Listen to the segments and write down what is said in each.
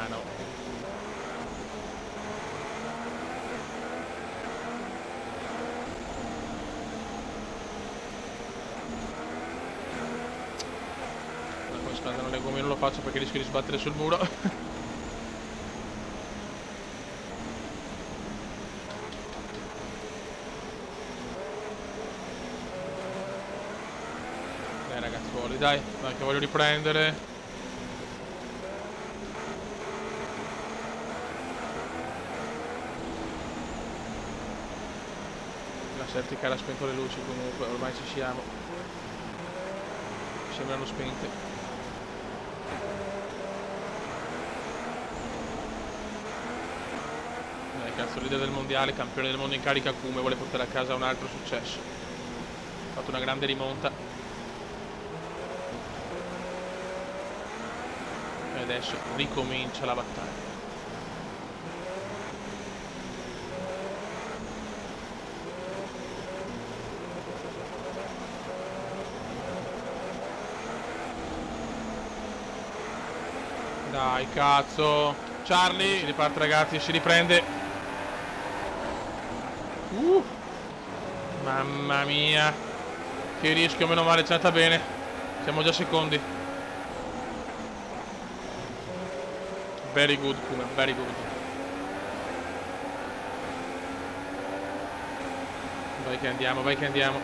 piano. Come scaldano le gomme non lo faccio perché rischio di sbattere sul muro. Dai ragazzuoli, dai che voglio riprendere. La safety car ha spento le luci comunque, ormai ci siamo. Sembrano spente. Cazzo, leader del mondiale, campione del mondo in carica Kume, vuole portare a casa un altro successo. Ha fatto una grande rimonta. E adesso ricomincia la battaglia. Dai, cazzo. Charlie, riparte ragazzi, si riprende. Mamma mia. Che rischio, meno male, c'è andata bene. Siamo già secondi. Very good, Kume, very good. Vai che andiamo, vai che andiamo.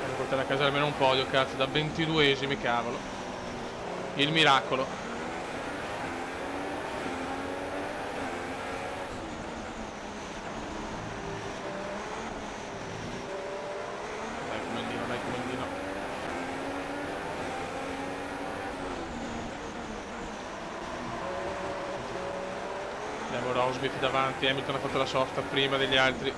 Devo portare a casa almeno un podio, cazzo, da 22esimi, cavolo. Il miracolo. Abbiamo Rosberg davanti, Hamilton ha fatto la sosta prima degli altri.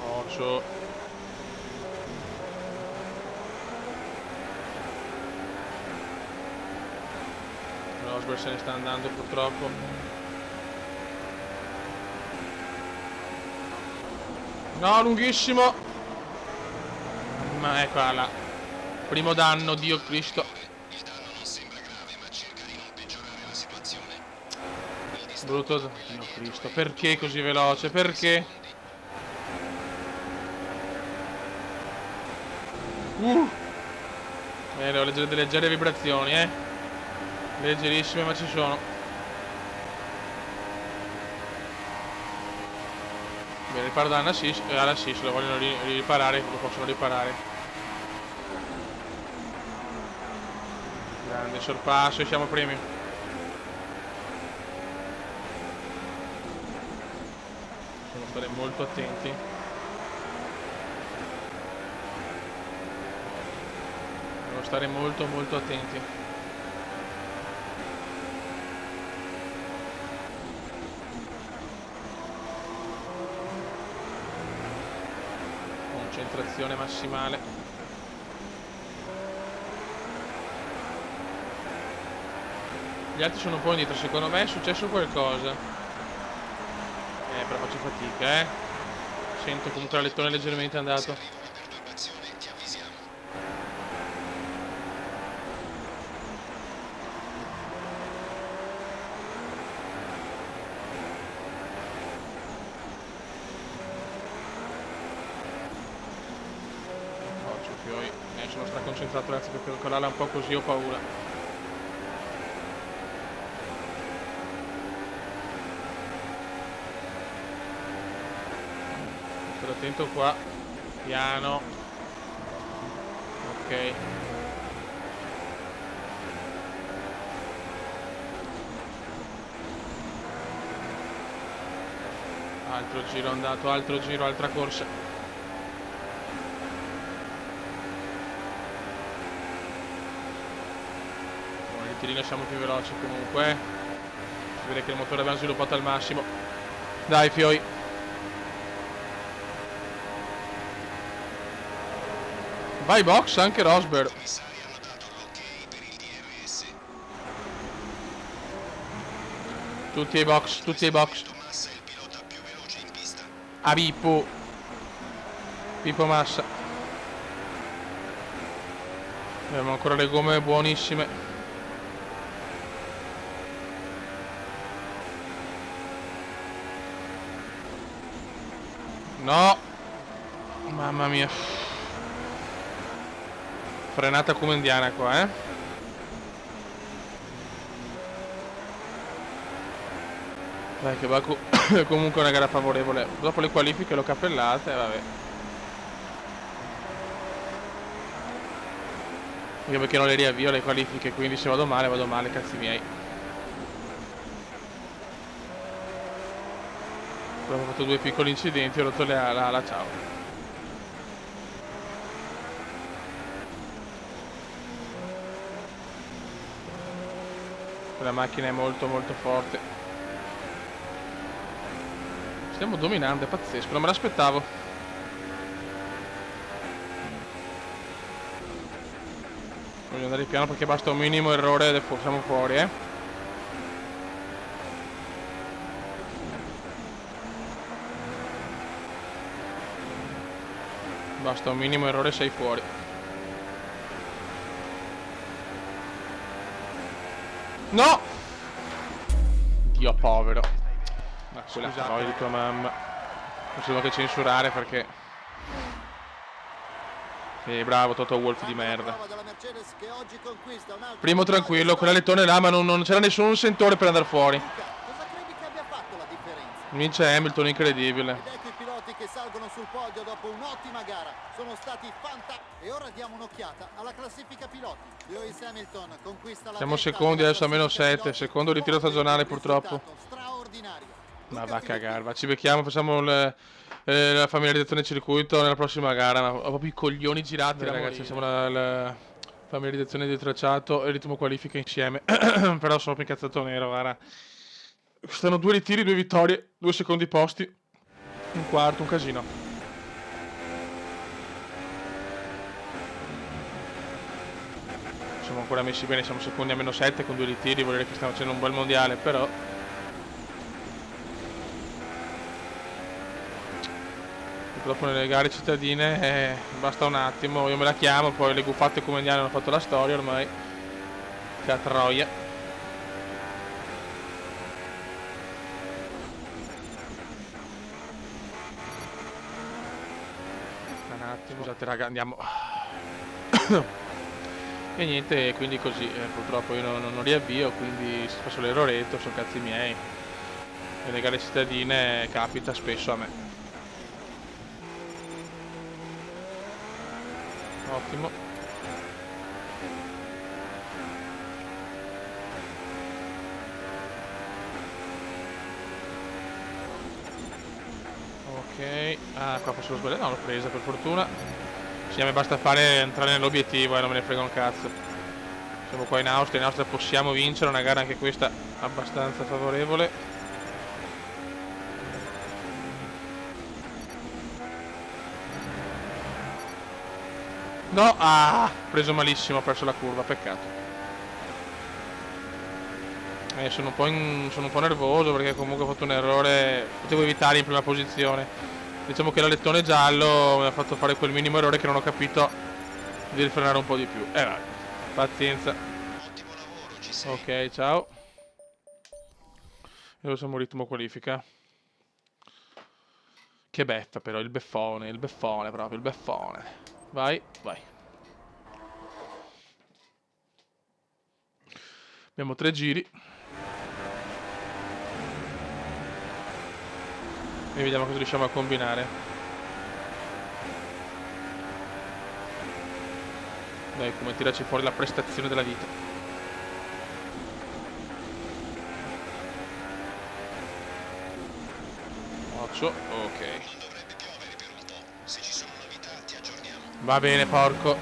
Orso. Rosberg se ne sta andando purtroppo. No, lunghissimo. Ma eccola là. Primo danno, Dio Cristo. Brutto, Dio Cristo, perché così veloce? Perché? Devo leggere delle leggere vibrazioni, leggerissime, ma ci sono. Bene, riparo da all'assist, lo vogliono riparare, lo possono riparare. Grande sorpasso e siamo primi. Stare molto attenti. Devo stare molto attenti. Concentrazione massimale. Gli altri sono un po' indietro, secondo me è successo qualcosa. Però faccio fatica, Sento comunque l'alettone leggermente andato. Occhio, fioi. Sono straconcentrato ragazzi perché collarla un po' così ho paura. Attento qua, piano. Ok. Altro giro andato, altro giro, altra corsa. Con il tirino siamo più veloci comunque. Si vede che il motore abbiamo sviluppato al massimo. Dai fioi. Vai box anche Rosberg. Tutti ai box, tutti ai box. a Pippo. Pippo Massa. Abbiamo ancora le gomme buonissime. No. Mamma mia. Frenata come indiana qua, eh. Dai che Baku è comunque una gara favorevole. Dopo le qualifiche l'ho cappellate, vabbè. Anche perché non le riavvio le qualifiche, quindi se vado male, cazzi miei. Ho fatto due piccoli incidenti, ho rotto la ciao. La macchina è molto molto forte. Stiamo dominando, è pazzesco, non me l'aspettavo. Voglio andare piano perché basta un minimo errore e siamo fuori, eh. Basta un minimo errore e sei fuori. No! Dio povero. Ma quella troia di tua mamma. Non si devo che censurare perché... Sì, bravo Toto Wolff di merda. Primo tranquillo, quella lettone là, ma non c'era nessun sentore per andare fuori. Vince Hamilton, incredibile. Ecco i piloti che salgono sul podio dopo un'ottima gara. Sono stati fantastici. E ora diamo un'occhiata alla classifica piloti. Lewis Hamilton conquista la... Siamo secondi adesso a meno 7. Secondo ritiro stagionale purtroppo. Straordinario. Ma va a cagare, va. Ci becchiamo, facciamo la familiarizzazione circuito nella prossima gara. Ma ho proprio i coglioni girati, ragazzi. Siamo la familiarizzazione del tracciato e ritmo qualifica insieme. Però sono proprio incazzato nero, guarda. Stanno 2 ritiri, 2 vittorie, 2 secondi posti, un quarto, un casino. Siamo ancora messi bene, siamo secondi a meno 7 con 2 ritiri, vuol dire che stiamo facendo un bel mondiale, però... Purtroppo nelle gare cittadine basta un attimo, io me la chiamo, poi le guffate come indiane hanno fatto la storia ormai. Che a troia. Scusate raga, andiamo. E niente, quindi così, purtroppo io non riavvio, quindi faccio l'erroretto, sono cazzi miei. E le gare cittadine capita spesso a me. Ottimo. Ok, ah qua posso sbagliare, no l'ho presa per fortuna. Sì, a me basta entrare nell'obiettivo e non me ne frega un cazzo. Siamo qua in Austria possiamo vincere una gara anche questa abbastanza favorevole. No, preso malissimo, ho perso la curva, peccato. Sono un po' nervoso perché comunque ho fatto un errore, potevo evitare in prima posizione. Diciamo che l'alettone giallo mi ha fatto fare quel minimo errore che non ho capito di frenare un po' di più. Vabbè, pazienza. Ottimo lavoro, ci sei. Ok, ciao. E ora siamo ritmo qualifica. Che beffa però, il beffone proprio, il beffone. Vai, vai. Abbiamo 3 giri. E vediamo cosa riusciamo a combinare. Dai, come tirarci fuori la prestazione della vita. Occhio, ok. Non dovrebbe piovere per un po'. Se ci sono novità ti aggiorniamo. Va bene, porco.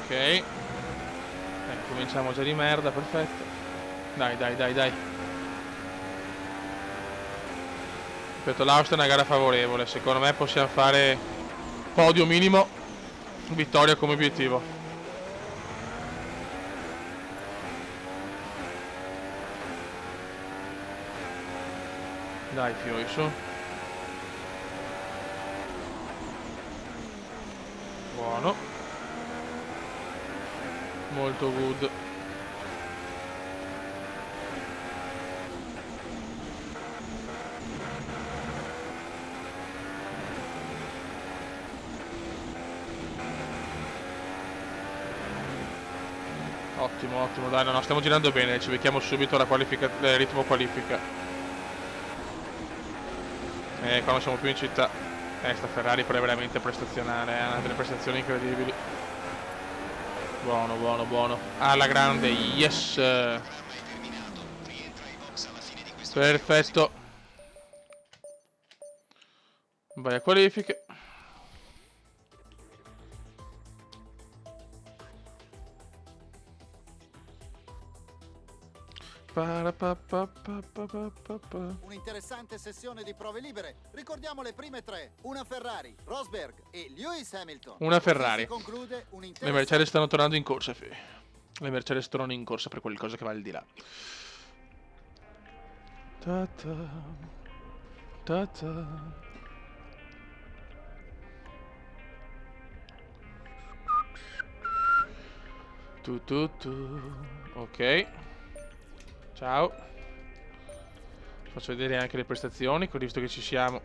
Ok. Cominciamo già di merda, perfetto. Dai, dai, dai, dai. Ripeto, l'Austria è una gara favorevole. Secondo me possiamo fare podio minimo, vittoria come obiettivo. Dai, Fioi, su. Buono. Molto good. Ottimo, ottimo, dai, no, stiamo girando bene, ci becchiamo subito la qualifica, ritmo qualifica. Qua non siamo più in città. Sta Ferrari però è veramente prestazionale, ha delle prestazioni incredibili. Buono, buono, buono. Alla grande, yes! Perfetto. Vai a qualifiche. Un'interessante sessione di prove libere. Ricordiamo le prime tre: una Ferrari, Rosberg e Lewis Hamilton. Una Ferrari. Si conclude Le Mercedes stanno tornando in corsa, Le Mercedes tornano in corsa per qualcosa che va al di là. Ok. Ciao. Faccio vedere anche le prestazioni, visto che ci siamo.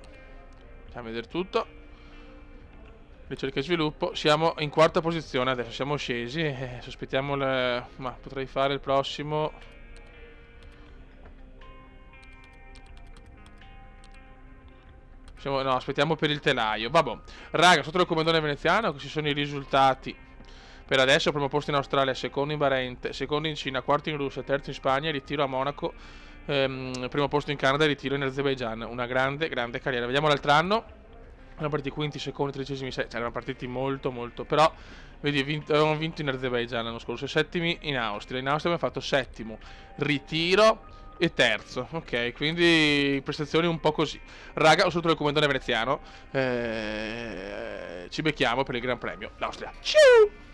Facciamo vedere tutto. Ricerca e sviluppo. Siamo in quarta posizione adesso, siamo scesi. Sospettiamo ma potrei fare il prossimo. No, aspettiamo per il telaio. Vabbè. Raga, sotto il comandone veneziano, questi sono i risultati. Per adesso, primo posto in Australia, secondo in Bahrain, secondo in Cina, quarto in Russia, terzo in Spagna, ritiro a Monaco, primo posto in Canada e ritiro in Azerbaijan. Una grande, grande carriera. Vediamo l'altro anno. Erano partiti quinti, secondi, tredicesimi, cioè erano partiti molto, molto. Però, vedi, avevamo vinto in Azerbaijan l'anno scorso, settimi in Austria. In Austria abbiamo fatto settimo, ritiro e terzo. Ok, quindi prestazioni un po' così. Raga, sotto il comandone veneziano. Ci becchiamo per il Gran Premio d'Austria. Ciao!